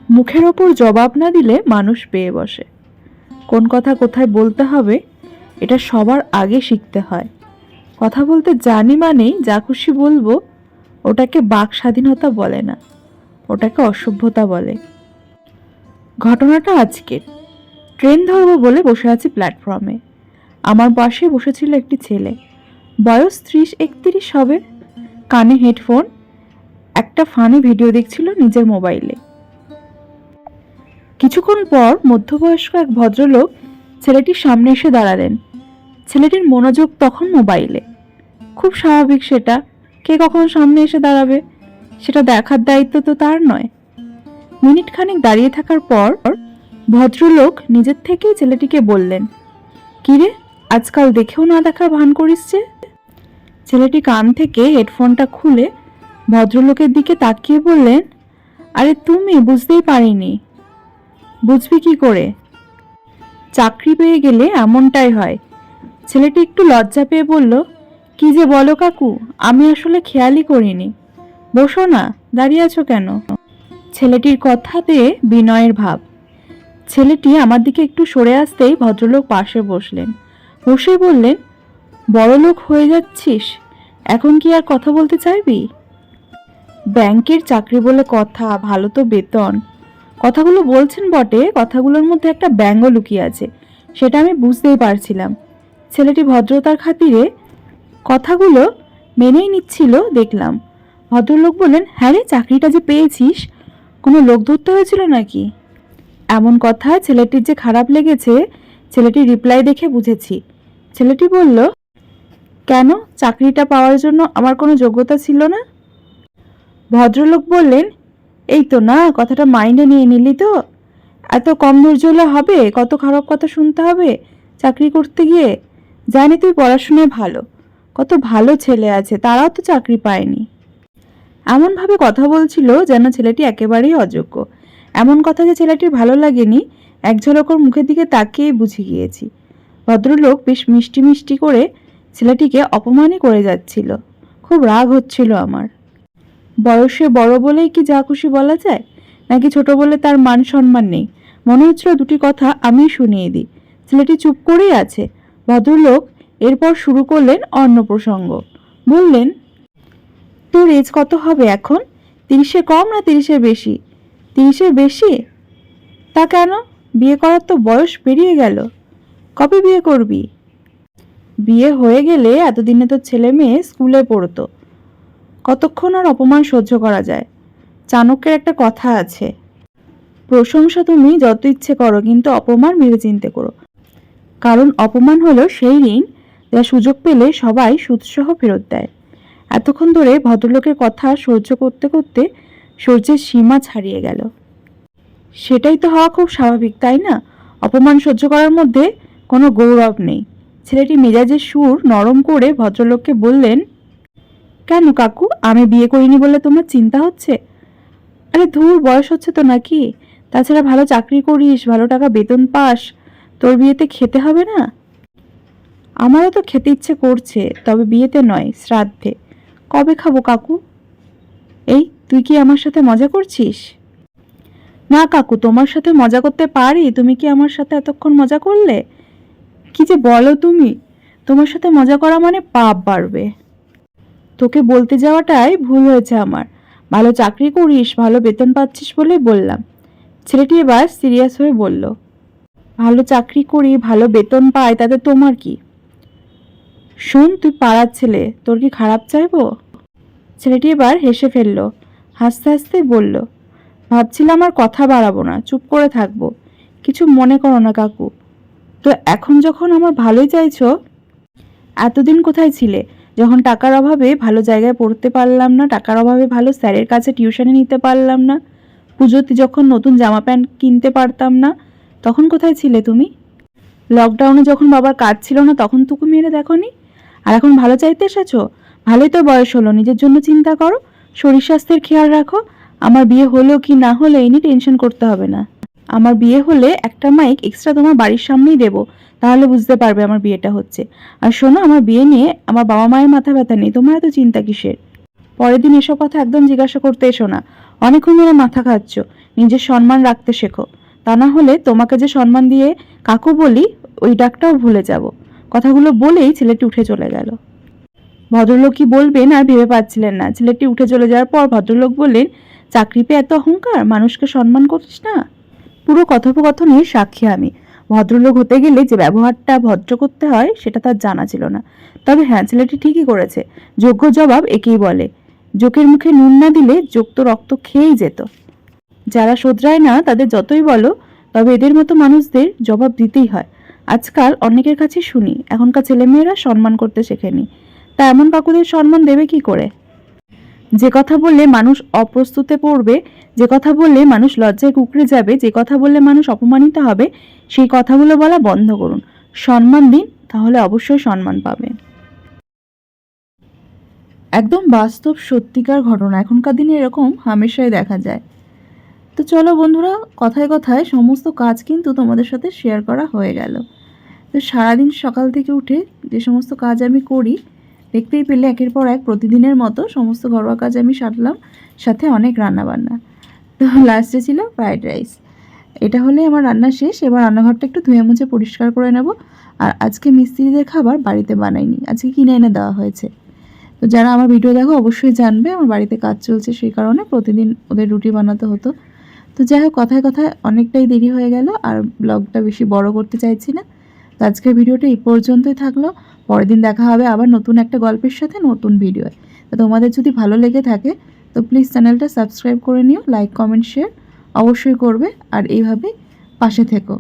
মুখের ওপর জবাব না দিলে মানুষ পেয়ে বসে। কোন কথা কোথায় বলতে হবে এটা সবার আগে শিখতে হয়। কথা বলতে জানি মানেই যা খুশি বলবো, ওটাকে বাক স্বাধীনতা বলে না, ওটাকে অসভ্যতা বলে। ঘটনাটা আজকের। ট্রেন ধরবো বলে বসে আছি প্ল্যাটফর্মে। আমার পাশে বসেছিল একটি ছেলে, বয়স 30-31 হবে। কানে হেডফোন, একটা ফানি ভিডিও দেখছিল নিজের মোবাইলে। কিছুক্ষণ পর মধ্যবয়স্ক এক ভদ্রলোক ছেলেটির সামনে এসে দাঁড়ালেন। ছেলেটির মনোযোগ তখন মোবাইলে। খুব স্বাভাবিক সেটা, কে কখন সামনে এসে দাঁড়াবে সেটা দেখার দায়িত্ব তো তার নয়। মিনিট খানেক দাঁড়িয়ে থাকার পর ভদ্রলোক নিজের থেকেই ছেলেটিকে বললেন, কিরে, আজকাল দেখেও না দেখার ভান করিস যে? ছেলেটি কান থেকে হেডফোনটা খুলে ভদ্রলোকের দিকে তাকিয়ে বললেন, আরে তুমি, বুঝতেই পারিনি। বুঝবি কি করে? চাকরি পেয়ে গেলে এমনটাই হয়। ছেলেটি একটু লজ্জা পেয়ে বলল, কি যে বলো কাকু, আমি আসলে খেয়ালই করিনি। বসো না, দাঁড়িয়ে আছো কেন? ছেলেটির কথাতে বিনয়ের ভাব। ছেলেটি আমার দিকে একটু সরে আসতেই ভদ্রলোক পাশে বসলেন। বসে বললেন, বড়লোক হয়ে যাচ্ছিস, এখন কি আর কথা বলতে চাইবি? ব্যাংকের চাকরি বলে কথা, ভালো তো বেতন। কথাগুলো বলছেন বটে, কথাগুলোর মধ্যে একটা ব্যঙ্গ লুকিয়ে আছে, সেটা আমি বুঝতেই পারছিলাম। ছেলেটি ভদ্রতার খাতিরে কথাগুলো মেনেই নিচ্ছিল দেখলাম। ভদ্রলোক বললেন, হ্যাঁ রে, চাকরিটা যে পেয়েছিস, কোনো লোক ধরতে হয়েছিল নাকি? এমন কথা ছেলেটির যে খারাপ লেগেছে, ছেলেটির রিপ্লাই দেখে বুঝেছি। ছেলেটি বলল, কেন, চাকরিটা পাওয়ার জন্য আমার কোনো যোগ্যতা ছিল না? ভদ্রলোক বললেন, এই তো না, কথাটা মাইন্ডে নিয়ে নিলি তো? এত কম ধৈর্য হলে হবে? কত খারাপ কথা শুনতে হবে চাকরি করতে গিয়ে। জানি তুই পড়াশোনায় ভালো, কত ভালো ছেলে আছে, তারাও তো চাকরি পায়নি। এমনভাবে কথা বলছিল যেন ছেলেটি একেবারেই অযোগ্য। এমন কথা যে ছেলেটির ভালো লাগেনি, এক ঝলক ওর মুখের দিকে তাকিয়েই বুঝে গিয়েছি। ভদ্রলোক বেশ মিষ্টি মিষ্টি করে ছেলেটিকে অপমানই করে যাচ্ছিল। খুব রাগ হচ্ছিল আমার। বয়সে বড় বলেই কি যা খুশি বলা যায়, নাকি ছোট বলে তার মান সম্মান নেই? মনে হচ্ছিল দুটি কথা আমি শুনিয়ে দিই। ছেলেটি চুপ করেই আছে। ভদ্রলোক এরপর শুরু করলেন অন্য প্রসঙ্গ। বললেন, তোর এজ কত হবে এখন? 30-এ কম না 30-এর বেশি? 30-এর বেশি? তা কেন? বিয়ে করার তো বয়স পেরিয়ে গেল। কবে বিয়ে করবি? বিয়ে হয়ে গেলে এতদিনে তো ছেলে মেয়ে স্কুলে পড়তো। কতক্ষণ আর অপমান সহ্য করা যায়? চাণক্যের একটা কথা আছে, প্রশংসা তুমি যত ইচ্ছে করো, কিন্তু অপমান ভেবেচিন্তে করো। কারণ অপমান হলো সেই ঋণ যা সুযোগ পেলে সবাই সুদসহ ফেরত দেয়। এতক্ষণ ধরে ভদ্রলোকের কথা সহ্য করতে করতে সহ্যের সীমা ছাড়িয়ে গেল। সেটাই তো হওয়া খুব স্বাভাবিক, তাই না? অপমান সহ্য করার মধ্যে কোনো গৌরব নেই। ছেলেটি মেজাজের সুর নরম করে ভদ্রলোককে বললেন, কেন কাকু, আমি বিয়ে করিনি বলে তোমার চিন্তা হচ্ছে? আরে ধুর, বয়স হচ্ছে তো নাকি? তাছাড়া ভালো চাকরি করিস, ভালো টাকা বেতন পাস, তোর বিয়েতে খেতে হবে না? আমারও তো খেতে ইচ্ছে করছে, তবে বিয়েতে নয়, শ্রাদ্ধে। কবে খাবো কাকু? এই, তুই কি আমার সাথে মজা করছিস? না কাকু, তোমার সাথে মজা করতে পারি, তুমি কি আমার সাথে এতক্ষণ মজা করলে? কি যে বলো তুমি, তোমার সাথে মজা করা মানে পাপ বাড়বে। তোকে বলতে যাওয়াটাই ভুল হয়েছে আমার। ভালো চাকরি করিস, ভালো বেতন পাচ্ছিস বলেই বললাম। ছেলেটি এবার সিরিয়াস হয়ে বলল, ভালো চাকরি করি, ভালো বেতন পাই, তাতে তোমার কি? শোন, তুই পাড়ার ছেলে, তোর কি খারাপ চাইবো? ছেলেটি এবার হেসে ফেলল। হাসতে হাসতে বলল, ভাবছিলাম আর কথা বাড়াবো না, চুপ করে থাকবো। কিছু মনে করো না কাকু। তো এখন যখন আমার ভালোই চাইছো, এতদিন কোথায় ছিলে? যখন টাকার অভাবে ভালো জায়গায় পড়তে পারলাম না, টাকার অভাবে ভালো স্যারের কাছে টিউশনে নিতে পারলাম না, পুজোতে যখন নতুন জামা প্যান্ট কিনতে পারতাম না, তখন কোথায় ছিলে তুমি? লকডাউনে যখন বাবার কাজ ছিল না, তখন টুকু মেরে দেখোনি? আর এখন ভালো চাইতে এসেছো? ভালোই তো বয়স হলো, নিজের জন্য চিন্তা করো, শরীর স্বাস্থ্যের খেয়াল রাখো। আমার বিয়ে হলো কি না হলো এই নিয়ে টেনশন করতে হবে না। আমার বিয়ে হলে একটা মাইক এক্সট্রা তোমার বাড়ির সামনেই দেবো, তাহলে বুঝতে পারবে আমার বিয়েটা হচ্ছে। আর শোনো, আমার বিয়ে নিয়ে আমার বাবা মায়ের মাথা ব্যথা নেই, তোমার এত চিন্তা কিসের? পরের দিন এসব কথা একদম জিজ্ঞাসা করতে এসো না, অনেকক্ষণ ধরে মাথা খাচ্ছ। নিজের সম্মান রাখতে শেখো, তা না হলে তোমাকে যে সম্মান দিয়ে কাকু বলি ওই ডাকটাও ভুলে যাব। কথাগুলো বলেই ছেলেটি উঠে চলে গেল। ভদ্রলোক কি বলবেন আর ভেবে পাচ্ছিলেন না। ছেলেটি উঠে চলে যাওয়ার পর ভদ্রলোক বললেন, চাকরি পেয়ে এত অহংকার, মানুষকে সম্মান করিস না। পুরো কথোপকথনের সাক্ষী আমি। ভদ্রলোক হতে গেলে যে ব্যবহারটা ভদ্র করতে হয় সেটা তার জানা ছিল না। তবে হ্যাঁ, ছেলেটি ঠিকই করেছে। যোগ্য জবাব একেই বলে। জোকের মুখে নুন না দিলে জোক তো রক্ত খেয়েই যেত। যারা শোধরায় না তাদের যতই বলো, তবে এদের মতো মানুষদের জবাব দিতেই হয়। আজকাল অনেকের কাছে শুনি এখনকার ছেলেমেয়েরা সম্মান করতে শেখেনি। তা এমন কাকুদের সম্মান দেবে কি করে? যে কথা বললে মানুষ অপ্রস্তুতে পড়বে, যে কথা বললে মানুষ লজ্জায় কুঁকড়ে যাবে, যে কথা বললে মানুষ অপমানিত হবে, সেই কথাগুলো বলা বন্ধ করুন। সম্মান দিন, তাহলে অবশ্যই সম্মান পাবেন। একদম বাস্তব সত্যিকার ঘটনা, এখনকার দিনে এরকম হামেশাই দেখা যায়। তো চলো বন্ধুরা, কথায় কথায় সমস্ত কাজ কিন্তু তোমাদের সাথে শেয়ার করা হয়ে গেল। তো সারাদিন সকাল থেকে উঠে যে সমস্ত কাজ আমি করি, দেখতেই পেলে একের পর এক প্রতিদিনের মতো সমস্ত ঘরোয়া কাজ আমি সারলাম, সাথে অনেক রান্নাবান্না। তো লাস্টে ছিল ফ্রাইড রাইস। এটা হলে আমার রান্না শেষ। এবার রান্নাঘরটা একটু ধুয়ে মুছে পরিষ্কার করে নেব। আর আজকে মিস্ত্রিদের খাবার বাড়িতে বানাইনি, আজকে কিনে এনে দেওয়া হয়েছে। তো যারা আমার ভিডিও দেখো অবশ্যই জানবে আমার বাড়িতে কাজ চলছে, সেই কারণে প্রতিদিন ওদের রুটি বানাতে হতো। তো যাই হোক, কথায় কথায় অনেকটাই দেরি হয়ে গেল আর ব্লগটা বেশি বড় করতে চাইছি না। তো আজকের ভিডিওটা এই পর্যন্তই থাকলো। পরের দিন দেখা হবে আবার নতুন একটা গল্পের সাথে, নতুন ভিডিওয়। তো তোমাদের যদি ভালো লেগে থাকে তো প্লিজ চ্যানেলটা সাবস্ক্রাইব করে নিও, লাইক কমেন্ট শেয়ার অবশ্যই করবে, আর এইভাবেই পাশে থেকো।